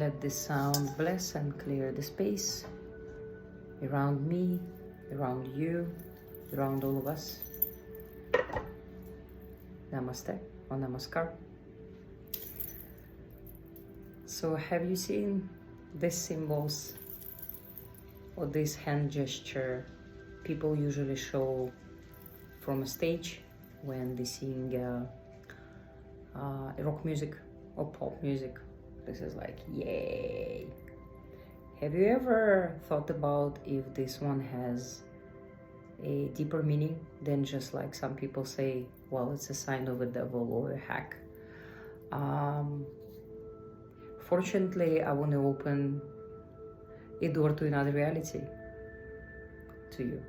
let this sound bless and clear the space around me, around you, around all of us. Namaste or Namaskar. So have you seen these symbols or this hand gesture people usually show from a stage when they sing rock music or pop music? This is like, yay! Have you ever thought about if this one has a deeper meaning than just like some people say, well, it's a sign of a devil or a hack? Fortunately, I want to open a door to another reality to you.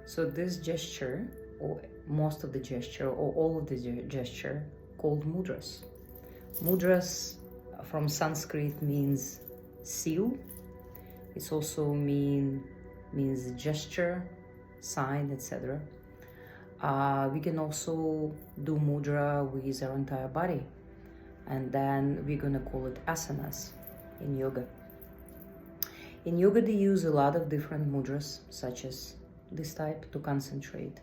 So this gesture, or most of the gesture, or all of the gesture, called mudras. Mudras from Sanskrit means seal. It also means gesture, sign, etc. We can also do mudra with our entire body, and then we're gonna call it asanas in yoga. In yoga, they use a lot of different mudras, such as this type to concentrate,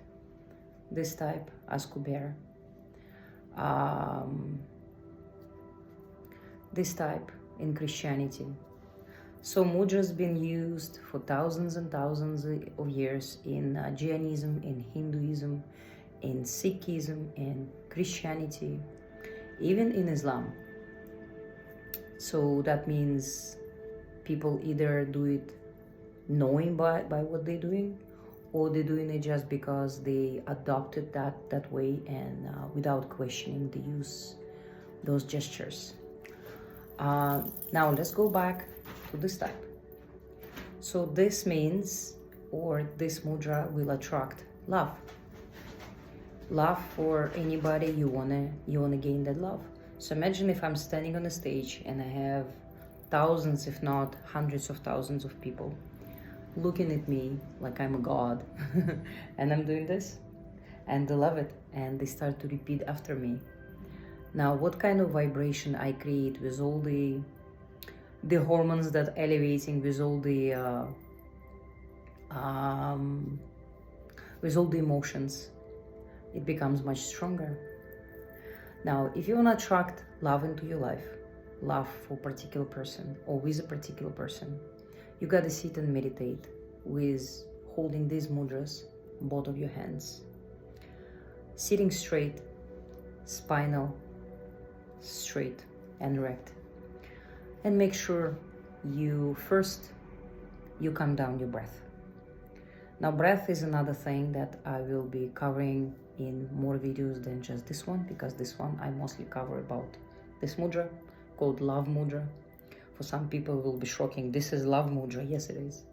this type as kubera, this type in Christianity. So mudras been used for thousands and thousands of years in Jainism, in Hinduism, in Sikhism, in Christianity, even in Islam. So that means people either do it knowing by what they're doing, or they're doing it just because they adopted that way and without questioning they use those gestures. Now let's go back to this type. So this means, or this mudra will attract love. Love for anybody you wanna gain that love. So imagine if I'm standing on a stage and I have thousands, if not hundreds of thousands of people looking at me like I'm a god and I'm doing this, and they love it and they start to repeat after me. Now, what kind of vibration I create with all the hormones that elevating, with all the emotions, it becomes much stronger. Now, if you want to attract love into your life, love for a particular person or with a particular person, you gotta sit and meditate with holding these mudras, both of your hands, sitting straight, spinal, straight and erect, and make sure you calm down your breath. Now, breath is another thing that I will be covering in more videos than just this one, because this one I mostly cover about this mudra called love mudra. For some people it will be shocking, this is love mudra. Yes, it is.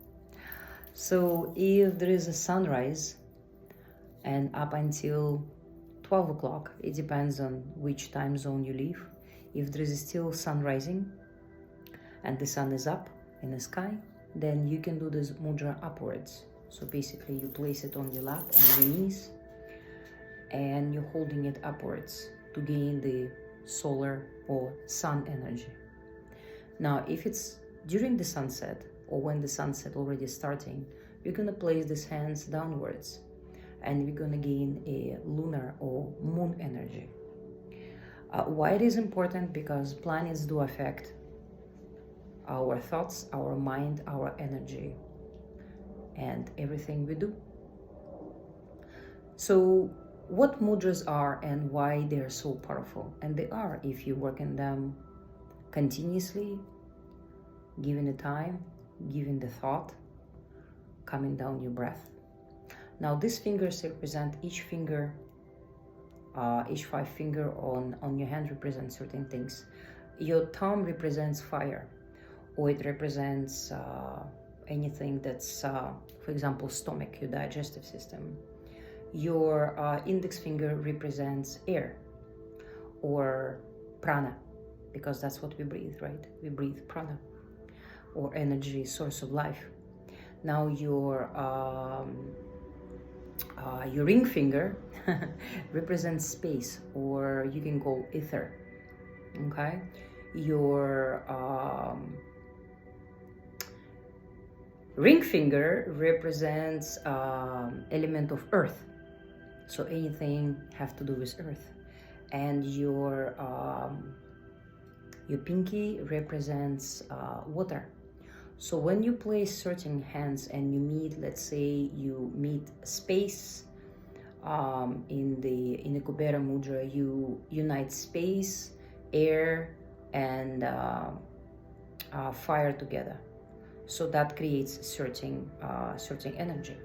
So if there is a sunrise and up until 12 o'clock, it depends on which time zone you live, if there is still sun rising and the sun is up in the sky, then you can do this mudra upwards. So basically you place it on your lap, on your knees, and you're holding it upwards to gain the solar or sun energy. Now, if it's during the sunset or when the sunset already starting, you're gonna place these hands downwards and we're gonna gain a lunar or moon energy. Why it is important? Because planets do affect our thoughts, our mind, our energy, and everything we do. So what mudras are and why they're so powerful? And they are, if you work in them continuously, giving the time, giving the thought, calming down your breath. Now these fingers represent each finger, each 5 finger on your hand represents certain things. Your thumb represents fire, or it represents anything that's, for example, stomach, your digestive system. Your index finger represents air or prana, because that's what we breathe, right? We breathe prana, or energy, source of life. Now your ring finger represents space, or you can call ether, okay? Your ring finger represents element of earth, so anything have to do with earth. And your pinky represents water. So when you place certain hands and you meet, let's say you meet space in the Kubera Mudra, you unite space, air, and fire together. So that creates certain energy,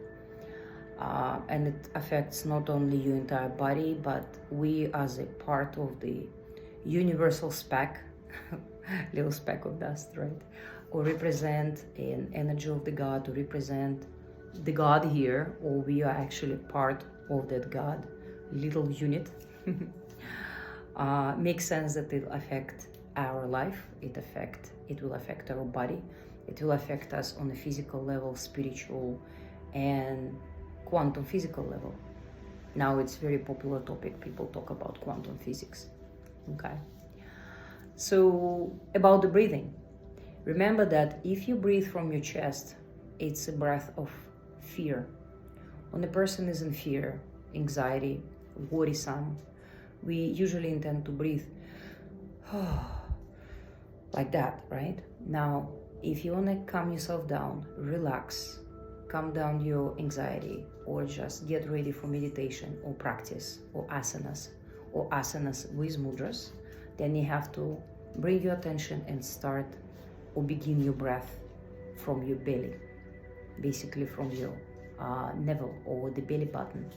and it affects not only your entire body, but we as a part of the universal speck, little speck of dust, right? Or represent an energy of the God, to represent the God here, or we are actually part of that God, little unit. Makes sense that it will affect our life, it will affect our body, it will affect us on a physical level, spiritual, and quantum physical level. Now it's very popular topic, people talk about quantum physics. Okay, so about the breathing, remember that if you breathe from your chest, it's a breath of fear. When a person is in fear, anxiety, worrisome, we usually intend to breathe like that, right? Now, if you want to calm yourself down, relax, calm down your anxiety, or just get ready for meditation or practice or asanas with mudras, then you have to bring your attention and start or begin your breath from your belly, basically from your navel or the belly button.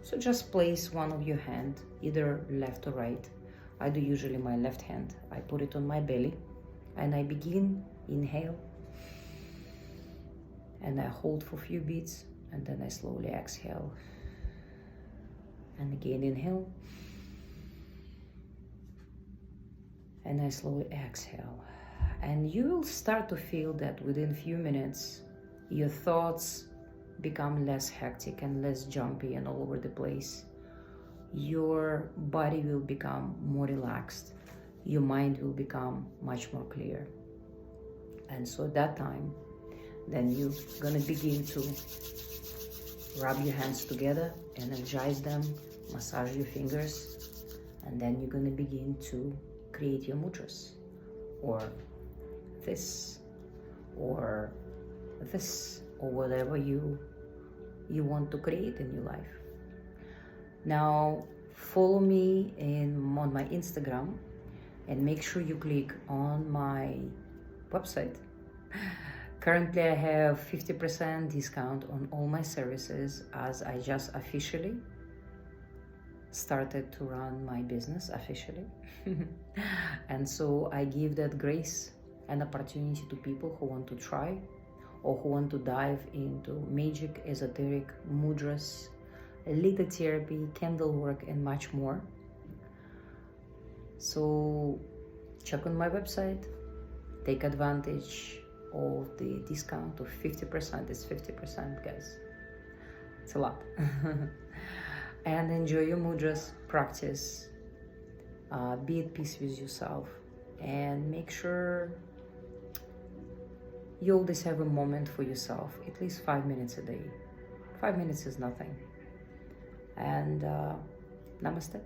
So just place one of your hand, either left or right. I do usually my left hand. I put it on my belly and I begin inhale, and I hold for a few beats, and then I slowly exhale, and again inhale, and I slowly exhale. And you will start to feel that within a few minutes your thoughts become less hectic and less jumpy and all over the place. Your body will become more relaxed, your mind will become much more clear. And so at that time, then you're gonna begin to rub your hands together, energize them, massage your fingers, and then you're gonna begin to create your mudras, or this, or this, or whatever you want to create in your life. Now follow me on my Instagram, and make sure you click on my website. Currently I have 50% discount on all my services, as I just officially started to run my business officially. And so I give that grace and opportunity to people who want to try, or who want to dive into magic, esoteric, mudras, lithotherapy, candle work, and much more. So check on my website, take advantage of the discount of 50%. It's 50%, guys. It's a lot. And enjoy your mudras, practice, be at peace with yourself, and make sure you always have a moment for yourself, at least 5 minutes a day. 5 minutes is nothing. And namaste.